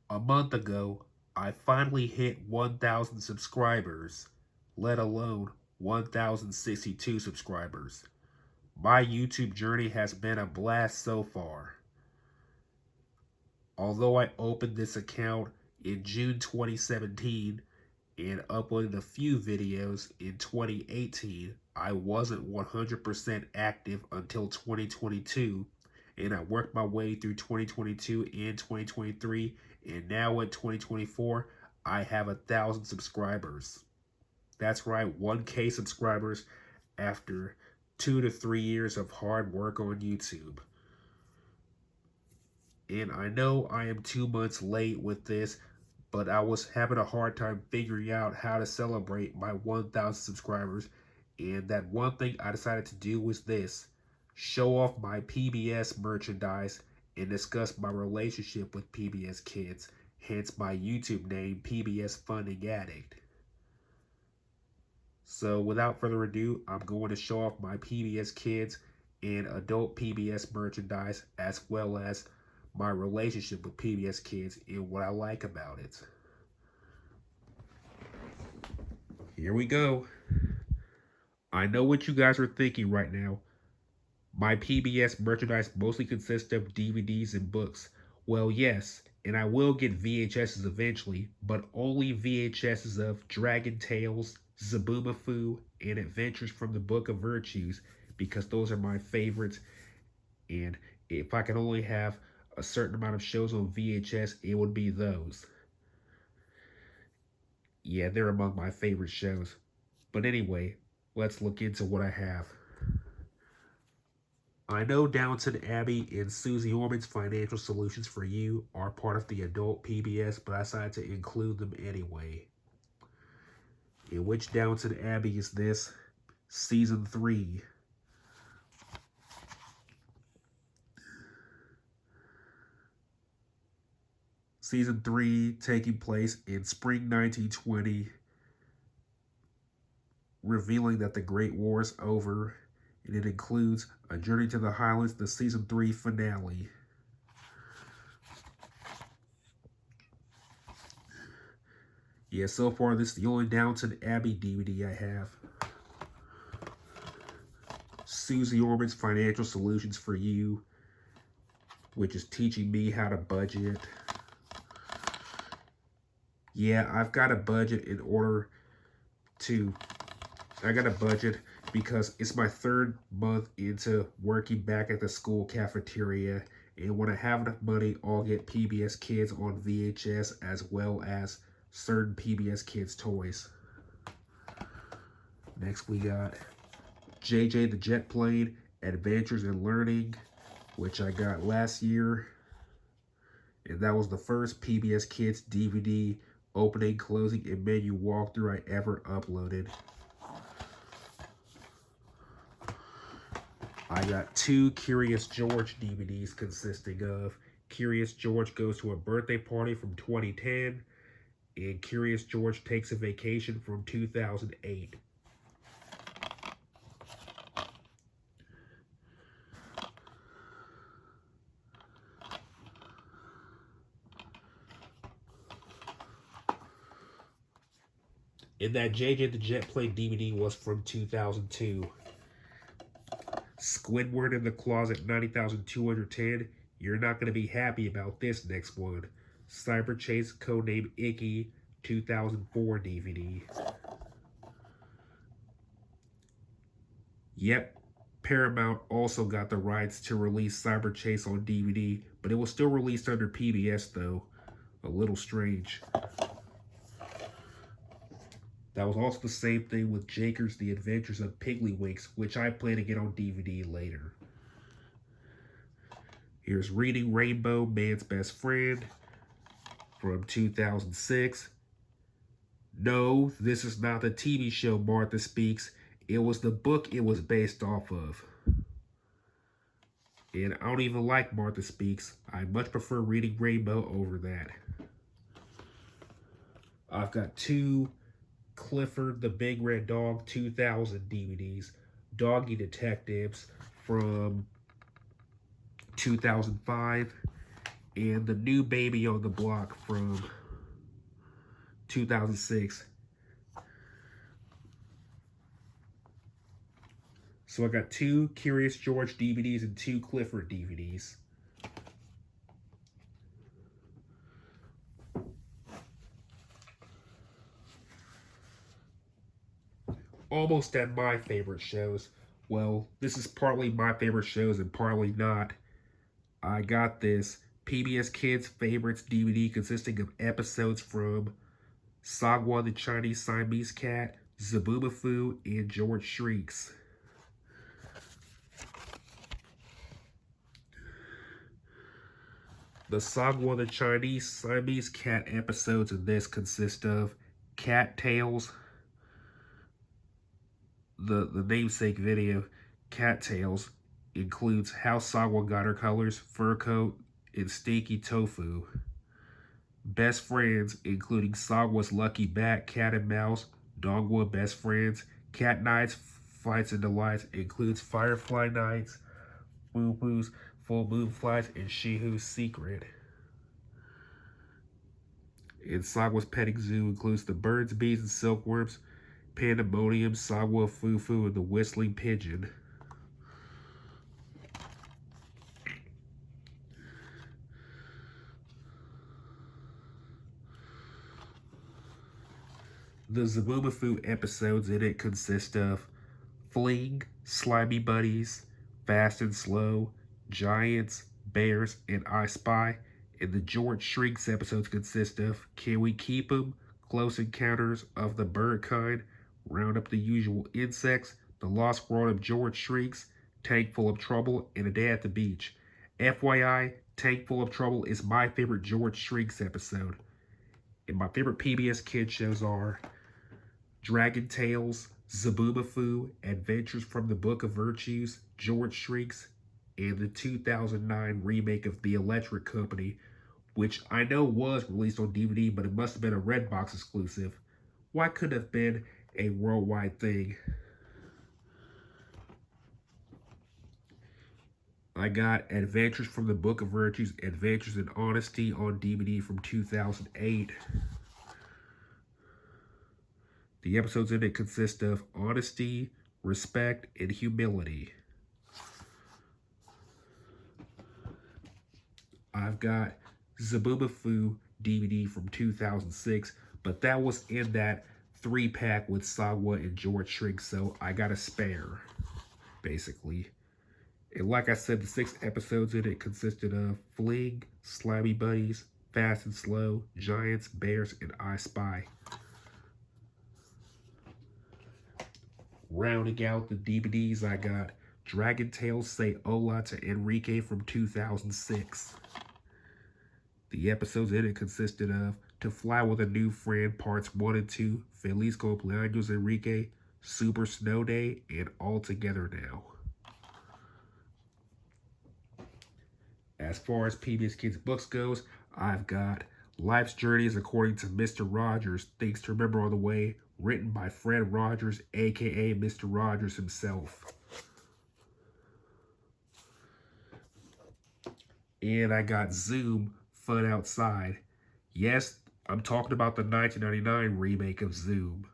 A month ago, I finally hit 1,000 subscribers, let alone 1,062 subscribers. My YouTube journey has been a blast so far. Although I opened this account in June 2017 and uploaded a few videos in 2018, I wasn't 100% active until 2022, and I worked my way through 2022 and 2023, and now in 2024, I have 1,000 subscribers. That's right, 1K subscribers after 2 to 3 years of hard work on YouTube. And I know I am 2 months late with this, but I was having a hard time figuring out how to celebrate my 1,000 subscribers. And that one thing I decided to do was this: show off my PBS merchandise and discuss my relationship with PBS Kids, hence my YouTube name, PBS Funding Addict. So without further ado, I'm going to show off my PBS Kids and adult PBS merchandise, as well as my relationship with PBS Kids and what I like about it. Here we go. I know what you guys are thinking right now. My PBS merchandise mostly consists of DVDs and books. Well, yes, and I will get VHSs eventually, but only VHSs of Dragon Tales, Zaboomafoo, and Adventures from the Book of Virtues, because those are my favorites. And if I can only have a certain amount of shows on VHS, it would be those. Yeah, they're among my favorite shows. But anyway, let's look into what I have. I know Downton Abbey and Susie Orman's Financial Solutions for You are part of the adult PBS, but I decided to include them anyway. In which Downton Abbey is this? Season 3. Season 3 taking place in spring 1920, revealing that the Great War is over, and it includes A Journey to the Highlands, the Season 3 finale. Yeah, so far this is the only Downton Abbey DVD I have. Susie Orman's Financial Solutions for You, which is teaching me how to budget. Yeah, I've got a budget in order to... I got a budget because it's my 3rd month into working back at the school cafeteria, and when I have enough money, I'll get PBS Kids on VHS as well as certain PBS Kids toys. Next we got JJ the Jet Plane, Adventures in Learning, which I got last year, and that was the first PBS Kids DVD opening, closing, and menu walkthrough I ever uploaded. I got 2 Curious George DVDs consisting of Curious George Goes to a Birthday Party from 2010 and Curious George Takes a Vacation from 2008. And that JJ the Jet Plane DVD was from 2002. Squidward in the Closet 90,210. You're not going to be happy about this next one. Cyber Chase Codename Icky 2004 DVD. Yep, Paramount also got the rights to release Cyber Chase on DVD, but it was still released under PBS though. A little strange. That was also the same thing with Jakers The Adventures of Piggly-Winks, which I plan to get on DVD later. Here's Reading Rainbow, Man's Best Friend from 2006. No, this is not the TV show Martha Speaks. It was the book it was based off of. And I don't even like Martha Speaks. I much prefer Reading Rainbow over that. I've got 2 Clifford the Big Red Dog 2000 DVDs. Doggy Detectives from 2005. and the new baby on the block from 2006. So I got 2 Curious George DVDs and 2 Clifford DVDs. Almost at my favorite shows. Well, this is partly my favorite shows and partly not. I got this PBS Kids Favorites DVD consisting of episodes from Sagwa the Chinese Siamese Cat, Zaboomafoo, and George Shrieks. The Sagwa the Chinese Siamese Cat episodes in this consist of Cat Tales, the namesake video, Cat Tales, includes how Sagwa got her colors, fur coat, and stinky tofu. Best Friends, including Sagwa's Lucky Bat, Cat and Mouse, Dongwa Best Friends, Cat Nights, Fights and Delights, includes Firefly Nights, Boo Boo's Full Moon Flights, and Shihu's Secret. And Sagwa's Petting Zoo includes the birds, bees, and silkworms, Pandemonium, Sagwa Fufu, and the Whistling Pigeon. The Zaboomafoo episodes in it consist of Fling, Slimy Buddies, Fast and Slow, Giants, Bears, and I Spy. And the George Shrieks episodes consist of Can We Keep 'Em, Close Encounters of the Bird Kind, Round Up the Usual Insects, The Lost World of George Shrieks, Tank Full of Trouble, and A Day at the Beach. FYI, Tank Full of Trouble is my favorite George Shrieks episode. And my favorite PBS Kids shows are Dragon Tales, Zaboomafoo, Adventures from the Book of Virtues, George Shrieks, and the 2009 remake of The Electric Company, which I know was released on DVD, but it must have been a Redbox exclusive. Why couldn't it have been a worldwide thing? I got Adventures from the Book of Virtues, Adventures in Honesty on DVD from 2008. The episodes in it consist of honesty, respect, and humility. I've got Zaboomafoo DVD from 2006, but that was in that 3-pack with Sagwa and George Shrieks, so I got a spare, basically. And like I said, the 6 episodes in it consisted of Fling, Slimy Buddies, Fast and Slow, Giants, Bears, and I Spy. Rounding out the DVDs, I got Dragon Tales Say Hola to Enrique from 2006. The episodes in it consisted of To Fly with a New Friend Parts 1 and 2, Feliz Cumpleaños Enrique, Super Snow Day, and All Together Now. As far as PBS Kids books goes, I've got Life's Journeys According to Mr. Rogers, Things to Remember on the Way, written by Fred Rogers, aka Mr. Rogers himself. And I got Zoom, Fun Outside. Yes, I'm talking about the 1999 remake of Zoom.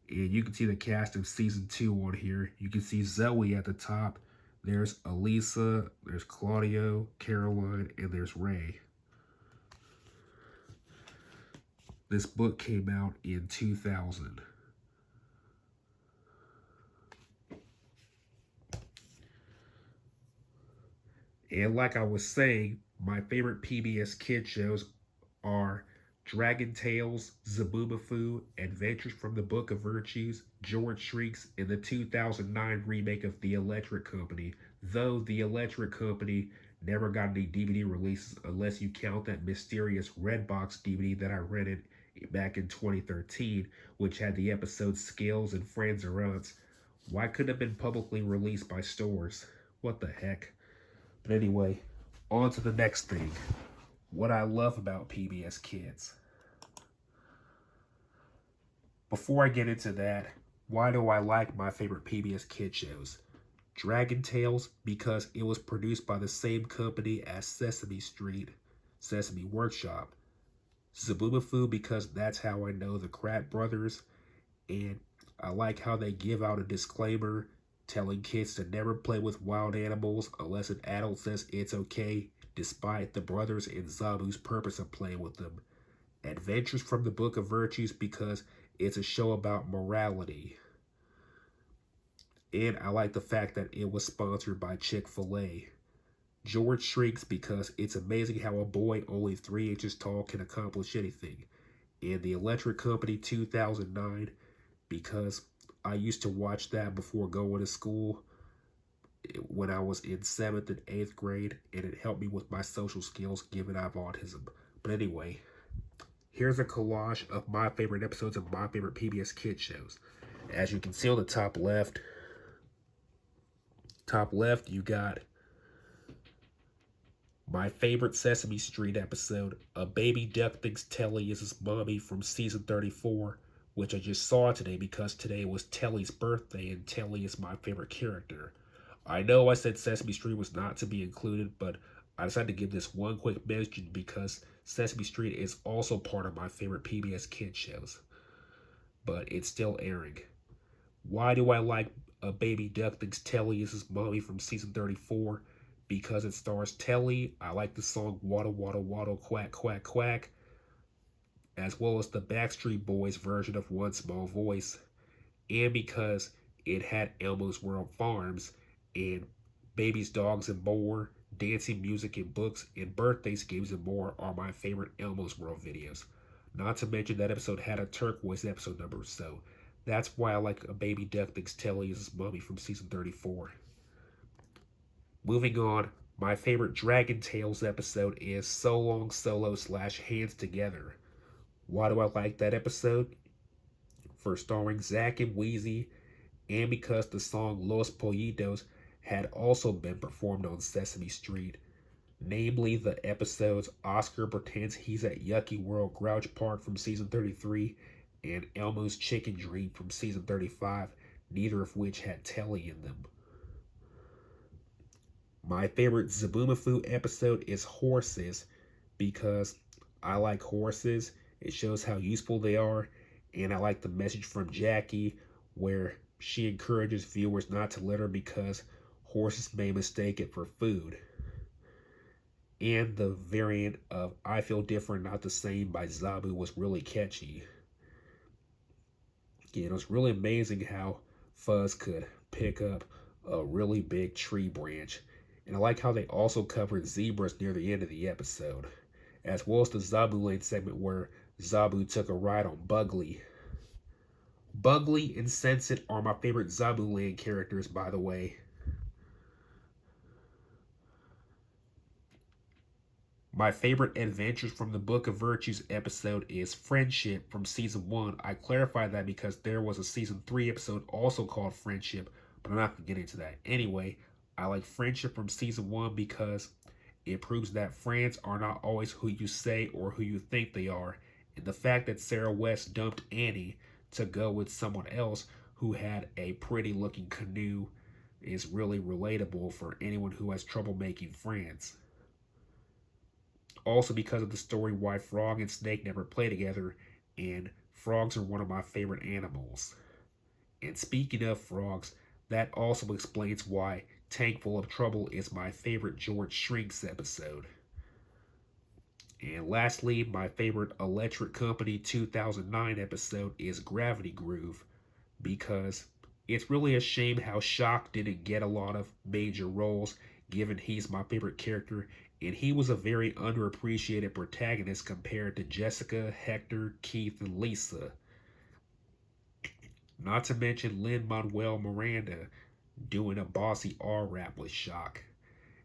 And you can see the cast of season 2 on here. You can see Zoe at the top. There's Elisa, there's Claudio, Caroline, and there's Ray. This book came out in 2000. And like I was saying, my favorite PBS Kids shows are Dragon Tales, Zaboomafoo, Adventures from the Book of Virtues, George Shrieks, and the 2009 remake of The Electric Company, though The Electric Company never got any DVD releases unless you count that mysterious Redbox DVD that I rented back in 2013, which had the episodes Skills and Friends or Aunts. Why couldn't it have been publicly released by stores? What the heck? But anyway, on to the next thing. What I love about PBS Kids. Before I get into that, why do I like my favorite PBS Kid shows? Dragon Tales, because it was produced by the same company as Sesame Street. Sesame Workshop. Zaboomafoo because that's how I know the Krat brothers, and I like how they give out a disclaimer telling kids to never play with wild animals unless an adult says it's okay, despite the brothers and Zabu's purpose of playing with them. Adventures from the Book of Virtues because it's a show about morality. And I like the fact that it was sponsored by Chick-fil-A. George Shrinks because it's amazing how a boy only 3 inches tall can accomplish anything. And The Electric Company 2009 because I used to watch that before going to school when I was in 7th and 8th grade, and it helped me with my social skills given I have autism. But anyway, here's a collage of my favorite episodes of my favorite PBS Kids shows. As you can see on the top left, you got my favorite Sesame Street episode, A Baby Duck Thinks Telly is his mommy from season 34, which I just saw today because today was Telly's birthday and Telly is my favorite character. I know I said Sesame Street was not to be included, but I decided to give this one quick mention because Sesame Street is also part of my favorite PBS Kids shows, but it's still airing. Why do I like A Baby Duck Thinks Telly is his mommy from season 34? Because it stars Telly. I like the song Waddle Waddle Waddle Quack Quack Quack, as well as the Backstreet Boys version of One Small Voice, and because it had Elmo's World Farms and Babies, Dogs, and More, dancing, music, and books, and birthdays, games, and more are my favorite Elmo's World videos. Not to mention that episode had a turquoise episode number, so that's why I like A Baby Duck Thinks Telly is his mommy from season 34. Moving on, my favorite Dragon Tales episode is So Long Solo / Hands Together. Why do I like that episode? For starring Zack and Wheezy, and because the song Los Pollitos had also been performed on Sesame Street. Namely, the episodes Oscar Pretends He's at Yucky World Grouch Park from season 33 and Elmo's Chicken Dream from season 35, neither of which had Telly in them. My favorite Zaboomafoo episode is Horses because I like horses. It shows how useful they are, and I like the message from Jackie where she encourages viewers not to litter because horses may mistake it for food. And the variant of I Feel Different, Not the Same by Zabu was really catchy. It was really amazing how Fuzz could pick up a really big tree branch. And I like how they also covered zebras near the end of the episode, as well as the Zabu Lane segment where Zabu took a ride on Buggly. Buggly and Sensit are my favorite Zabu Land characters, by the way. My favorite Adventures from the Book of Virtues episode is Friendship from season 1. I clarified that because there was a season 3 episode also called Friendship, but I'm not going to get into that. Anyway, I like Friendship from season 1 because it proves that friends are not always who you say or who you think they are. And the fact that Sarah West dumped Annie to go with someone else who had a pretty looking canoe is really relatable for anyone who has trouble making friends. Also because of the story why Frog and Snake never play together, and frogs are one of my favorite animals. And speaking of frogs, that also explains why Tank Full of Trouble is my favorite George Shrinks episode. And lastly, my favorite Electric Company 2009 episode is Gravity Groove, because it's really a shame how Shock didn't get a lot of major roles, given he's my favorite character, and he was a very underappreciated protagonist compared to Jessica, Hector, Keith, and Lisa. Not to mention Lin-Manuel Miranda doing a bossy R rap with Shock.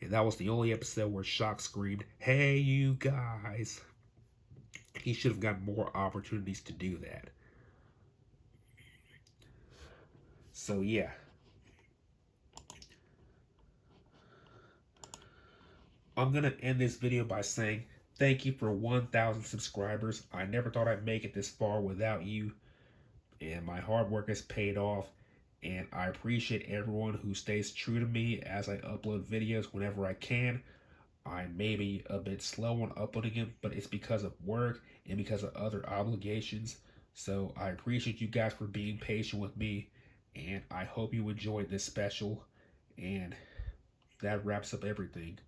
And that was the only episode where Shock screamed, "Hey, you guys." He should have gotten more opportunities to do that. So, yeah. I'm going to end this video by saying thank you for 1,000 subscribers. I never thought I'd make it this far without you. And my hard work has paid off. And I appreciate everyone who stays true to me as I upload videos whenever I can. I may be a bit slow on uploading them, but it's because of work and because of other obligations. So I appreciate you guys for being patient with me, and I hope you enjoyed this special. And that wraps up everything.